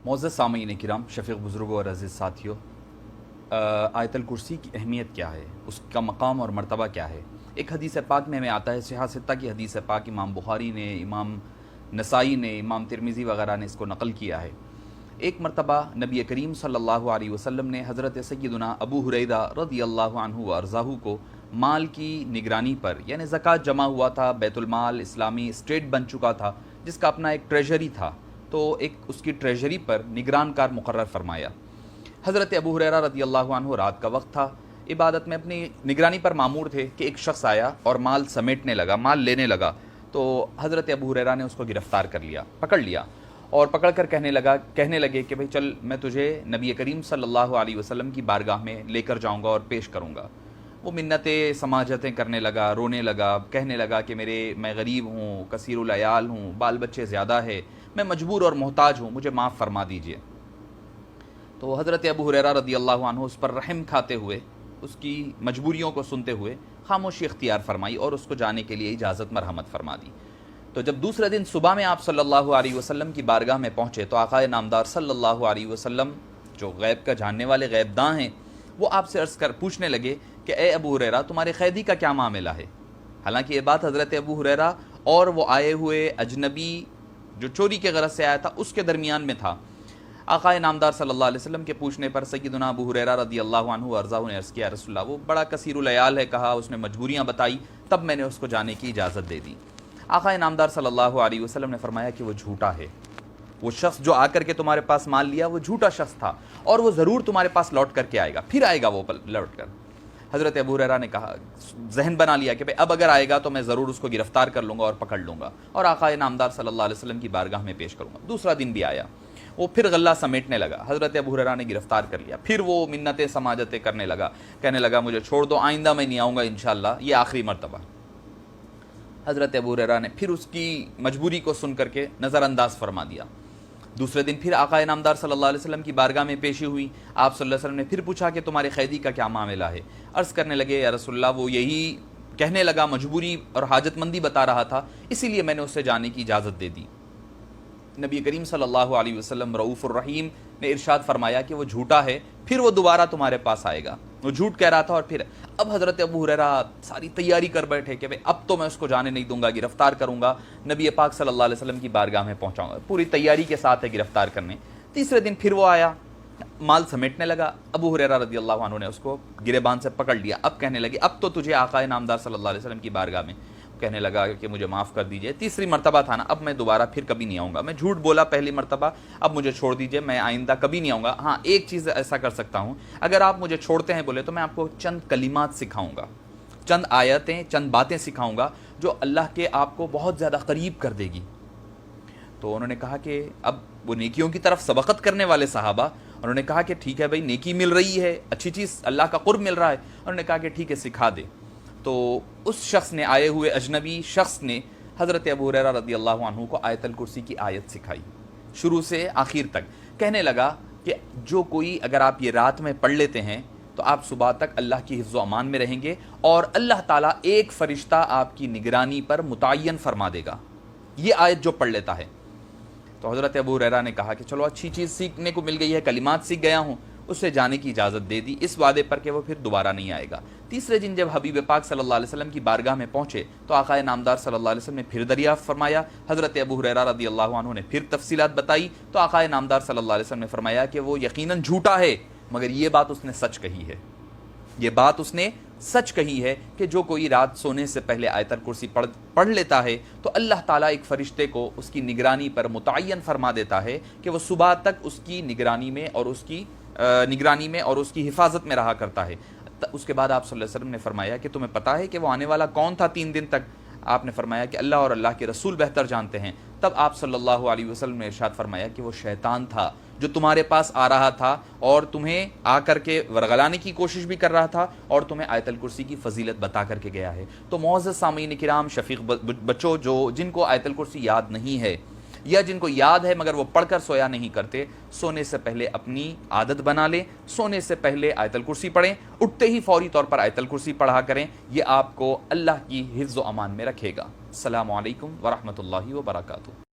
معزز سامعین کرام، شفیق بزرگوں اور عزیز ساتھیوں، آیت الکرسی کی اہمیت کیا ہے، اس کا مقام اور مرتبہ کیا ہے؟ ایک حدیث پاک میں ہمیں آتا ہے، صحیح ستہ کی حدیث پاک، امام بخاری نے، امام نسائی نے، امام ترمذی وغیرہ نے اس کو نقل کیا ہے۔ ایک مرتبہ نبی کریم صلی اللہ علیہ وسلم نے حضرت سیدنا ابو ہریرہ رضی اللہ عنہ وارضاہ کو مال کی نگرانی پر، یعنی زکوٰۃ جمع ہوا تھا، بیت المال اسلامی اسٹیٹ بن چکا تھا جس کا اپنا ایک ٹریجری تھا، تو ایک اس کی ٹریجری پر نگران کار مقرر فرمایا۔ حضرت ابو ہریرہ رضی اللہ عنہ رات کا وقت تھا، عبادت میں اپنی نگرانی پر معمور تھے کہ ایک شخص آیا اور مال سمیٹنے لگا، مال لینے لگا، تو حضرت ابو ہریرہ نے اس کو گرفتار کر لیا، پکڑ لیا اور پکڑ کر کہنے لگے کہ بھئی چل، میں تجھے نبی کریم صلی اللہ علیہ وسلم کی بارگاہ میں لے کر جاؤں گا اور پیش کروں گا۔ وہ منتیں سماجتیں کرنے لگا، رونے لگا، کہنے لگا کہ میں غریب ہوں، کثیر العیال ہوں، بال بچے زیادہ ہے، میں مجبور اور محتاج ہوں، مجھے معاف فرما دیجئے۔ تو حضرت ابو ہریرہ رضی اللہ عنہ اس پر رحم کھاتے ہوئے، اس کی مجبوریوں کو سنتے ہوئے خاموشی اختیار فرمائی اور اس کو جانے کے لیے اجازت مرحمت فرما دی۔ تو جب دوسرے دن صبح میں آپ صلی اللہ علیہ وسلم کی بارگاہ میں پہنچے تو آقا نامدار صلی اللہ علیہ وسلم، جو غیب کا جاننے والے غیب داں ہیں، وہ آپ سے عرض کر پوچھنے لگے کہ اے ابو ہریرہ، تمہارے قیدی کا کیا معاملہ ہے؟ حالانکہ یہ بات حضرت ابو ہریرہ اور وہ آئے ہوئے اجنبی جو چوری کے غرض سے آیا تھا اس کے درمیان میں تھا۔ آقا نامدار صلی اللہ علیہ وسلم کے پوچھنے پر سیدنا ابو ہریرہ رضی اللہ عنہ وارضاہ نے عرض کیا، رسول اللہ، وہ بڑا کثیر العیال ہے، کہا، اس نے مجبوریاں بتائی، تب میں نے اس کو جانے کی اجازت دے دی۔ آقا نامدار صلی اللہ علیہ وسلم نے فرمایا کہ وہ جھوٹا ہے، وہ شخص جو آ کر کے تمہارے پاس مال لیا وہ جھوٹا شخص تھا، اور وہ ضرور تمہارے پاس لوٹ کر کے آئے گا، پھر آئے گا وہ لوٹ کر۔ حضرت ابو ہریرہ نے کہا، ذہن بنا لیا کہ اب اگر آئے گا تو میں ضرور اس کو گرفتار کر لوں گا اور پکڑ لوں گا اور آقا نامدار صلی اللہ علیہ وسلم کی بارگاہ میں پیش کروں گا۔ دوسرا دن بھی آیا، وہ پھر غلہ سمیٹنے لگا، حضرت ابو ہریرہ نے گرفتار کر لیا، پھر وہ منتیں سماجتیں کرنے لگا، کہنے لگا مجھے چھوڑ دو، آئندہ میں نہیں آؤں گا انشاءاللہ، یہ آخری مرتبہ۔ حضرت ابو ہریرہ نے پھر اس کی مجبوری کو سن کر کے نظر انداز فرما دیا۔ دوسرے دن پھر آقا نامدار صلی اللہ علیہ وسلم کی بارگاہ میں پیشی ہوئی، آپ صلی اللہ علیہ وسلم نے پھر پوچھا کہ تمہارے قیدی کا کیا معاملہ ہے؟ عرض کرنے لگے، یا رسول اللہ، وہ یہی کہنے لگا، مجبوری اور حاجت مندی بتا رہا تھا، اسی لیے میں نے اس سے جانے کی اجازت دے دی۔ نبی کریم صلی اللہ علیہ وسلم رؤوف الرحیم نے ارشاد فرمایا کہ وہ جھوٹا ہے، پھر وہ دوبارہ تمہارے پاس آئے گا، وہ جھوٹ کہہ رہا تھا۔ اور پھر اب حضرت ابو ہریرہ ساری تیاری کر بیٹھے کہ اب تو میں اس کو جانے نہیں دوں گا، گرفتار کروں گا، نبی پاک صلی اللہ علیہ وسلم کی بارگاہ میں پہنچاؤں گا، پوری تیاری کے ساتھ ہے گرفتار کرنے۔ تیسرے دن پھر وہ آیا، مال سمیٹنے لگا، ابو ہریرہ رضی اللہ عنہ نے اس کو گریبان سے پکڑ لیا، اب کہنے لگے، اب تو تجھے آقا نامدار صلی اللہ علیہ وسلم کی بارگاہ میں، کہنے لگا کہ مجھے معاف کر دیجئے، تیسری مرتبہ تھا نا، اب میں دوبارہ پھر کبھی نہیں آؤں گا، میں جھوٹ بولا پہلی مرتبہ، اب مجھے چھوڑ دیجئے، میں آئندہ کبھی نہیں آؤں گا۔ ہاں، ایک چیز ایسا کر سکتا ہوں، اگر آپ مجھے چھوڑتے ہیں بولے تو میں آپ کو چند کلمات سکھاؤں گا، چند آیتیں، چند باتیں سکھاؤں گا جو اللہ کے آپ کو بہت زیادہ قریب کر دے گی۔ تو انہوں نے کہا کہ اب وہ نیکیوں کی طرف سبقت کرنے والے صحابہ، انہوں نے کہا کہ ٹھیک ہے بھائی، نیکی مل رہی ہے، اچھی چیز، اللہ کا قرب مل رہا ہے، انہوں نے کہا کہ ٹھیک ہے، سکھا دے۔ تو اس شخص نے، آئے ہوئے اجنبی شخص نے حضرت ابو ہریرہ رضی اللہ عنہ کو آیت الکرسی کی آیت سکھائی، شروع سے آخر تک۔ کہنے لگا کہ جو کوئی، اگر آپ یہ رات میں پڑھ لیتے ہیں تو آپ صبح تک اللہ کی حفظ و امان میں رہیں گے، اور اللہ تعالیٰ ایک فرشتہ آپ کی نگرانی پر متعین فرما دے گا، یہ آیت جو پڑھ لیتا ہے۔ تو حضرت ابو ہریرہ نے کہا کہ چلو، اچھی چیز سیکھنے کو مل گئی ہے، کلمات سیکھ گیا ہوں، اس سے جانے کی اجازت دے دی، اس وعدے پر کہ وہ پھر دوبارہ نہیں آئے گا۔ تیسرے دن جب حبیب پاک صلی اللہ علیہ وسلم کی بارگاہ میں پہنچے تو آقا نامدار صلی اللہ علیہ وسلم نے پھر دریافت فرمایا، حضرت ابو ہریرہ رضی اللہ عنہ نے پھر تفصیلات بتائی، تو آقا نامدار صلی اللہ علیہ وسلم نے فرمایا کہ وہ یقیناً جھوٹا ہے، مگر یہ بات اس نے سچ کہی ہے، یہ بات اس نے سچ کہی ہے کہ جو کوئی رات سونے سے پہلے آیت الکرسی پڑھ لیتا ہے تو اللہ تعالیٰ ایک فرشتے کو اس کی نگرانی پر متعین فرما دیتا ہے کہ وہ صبح تک اس کی نگرانی میں اور اس کی حفاظت میں رہا کرتا ہے۔ اس کے بعد آپ صلی اللہ علیہ وسلم نے فرمایا کہ تمہیں پتہ ہے کہ وہ آنے والا کون تھا 3 دن تک؟ آپ نے فرمایا کہ اللہ اور اللہ کے رسول بہتر جانتے ہیں۔ تب آپ صلی اللہ علیہ وسلم نے ارشاد فرمایا کہ وہ شیطان تھا جو تمہارے پاس آ رہا تھا اور تمہیں آ کر کے ورغلانے کی کوشش بھی کر رہا تھا اور تمہیں آیت الکرسی کی فضیلت بتا کر کے گیا ہے۔ تو معزز سامعین کرام، شفیق بچوں، جن کو آیت الکرسی یاد نہیں ہے یا جن کو یاد ہے مگر وہ پڑھ کر سویا نہیں کرتے، سونے سے پہلے اپنی عادت بنا لیں، سونے سے پہلے آیت الکرسی پڑھیں، اٹھتے ہی فوری طور پر آیت الکرسی پڑھا کریں، یہ آپ کو اللہ کی حفظ و امان میں رکھے گا۔ السلام علیکم ورحمۃ اللہ وبرکاتہ۔